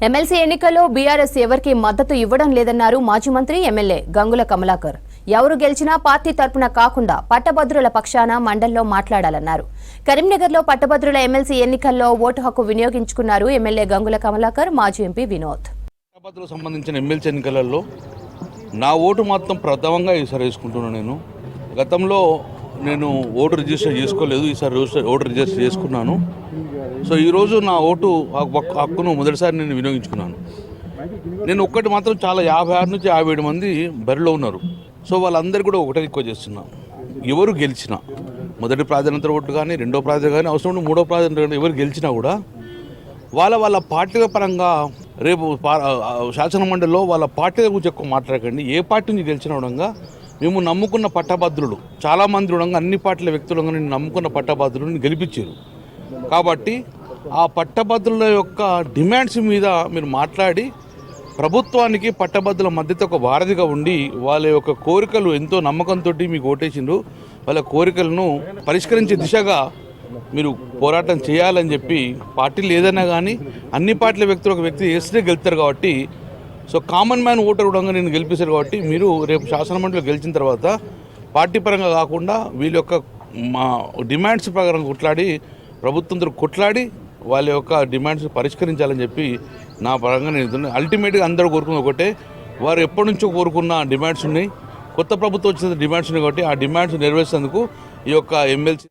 MLC ఎన్నికల్లో BRS ఎవరికి మద్దతు ఇవ్వడం లేదన్నారు మాజీ మంత్రి ఎమ్మెల్యే గంగుల కమలాకర్. ఎవరు గెలిచినా పార్టీ తరపున కాకుండా పట్టభద్రుల పక్షాన మండల్లో మాట్లాడాలన్నారు. కరీంనగర్లో పట్టభద్రుల ఎమ్మెల్సీ ఎన్నికల్లో ఓటు హక్కు వినియోగించుకున్నారు ఎమ్మెల్యే గంగుల కమలాకర్, మాజీ ఎంపీ వినోద్. పట్టభద్రులకు సంబంధించిన ఎమ్మెల్సీ ఎన్నికలలో నా ఓటు మాత్రం ప్రథమంగా ఈసారి వేసుకుంటున్నాను. గతంలో నేను ఓటు రిజిస్టర్ చేసుకోలేదు, ఈసారి ఓటు రిజిస్టర్ చేసుకున్నాను. సో ఈరోజు నా ఓటు హక్కును మొదటిసారి నేను వినియోగించుకున్నాను. నేను ఒక్కటి మాత్రం చాలా 56 నుంచి 57 మంది బరిలో ఉన్నారు. సో వాళ్ళందరూ కూడా ఒకటే రిక్వెస్ట్ చేస్తున్నాను, ఎవరు గెలిచినా మొదటి ప్రాధాన్యత ఓటు కానీ, రెండో ప్రాధాన్యత కానీ, అవసరం మూడో ప్రాధాన్యత కానీ ఎవరు గెలిచినా కూడా వాళ్ళ పార్టీల పరంగా రేపు శాసన మండలిలో వాళ్ళ పార్టీల గురించి ఎక్కువ మాట్లాడకండి. ఏ పార్టీ నుంచి గెలిచిన విధంగా మేము నమ్ముకున్న పట్టభద్రులు చాలామంది ఉండగా అన్ని పార్టీల వ్యక్తులుగా నేను నమ్ముకున్న పట్టభద్రులను గెలిపించారు. కాబట్టి ఆ పట్టభద్రుల యొక్క డిమాండ్స్ మీద మీరు మాట్లాడి ప్రభుత్వానికి పట్టభద్రుల మధ్యతో ఒక వారధిగా ఉండి వాళ్ళ యొక్క కోరికలు ఎంతో నమ్మకంతో మీకు ఓటేసిండ్రు, వాళ్ళ కోరికలను పరిష్కరించే దిశగా మీరు పోరాటం చేయాలని చెప్పి పార్టీలు ఏదైనా కానీ అన్ని పార్టీల వ్యక్తులు ఒక వ్యక్తి వేస్తే గెలుస్తారు. కాబట్టి సో కామన్ మ్యాన్ ఓటర్ కూడా నేను గెలిపిస్తారు. కాబట్టి మీరు రేపు శాసనమండలిలో గెలిచిన తర్వాత పార్టీ పరంగా కాకుండా వీళ్ళ యొక్క మా డిమాండ్స్ ప్రకారం కొట్లాడి ప్రభుత్వంతో కొట్లాడి వాళ్ళ యొక్క డిమాండ్స్ పరిష్కరించాలని చెప్పి నా పరంగా నేను అల్టిమేట్గా అందరూ కోరుకున్న ఒకటే, వారు ఎప్పటి నుంచో కోరుకున్న డిమాండ్స్ ఉన్నాయి, కొత్త ప్రభుత్వం వచ్చిన డిమాండ్స్ ఉన్నాయి. కాబట్టి ఆ డిమాండ్స్ నెరవేర్చేందుకు ఈ యొక్క ఎమ్మెల్సీ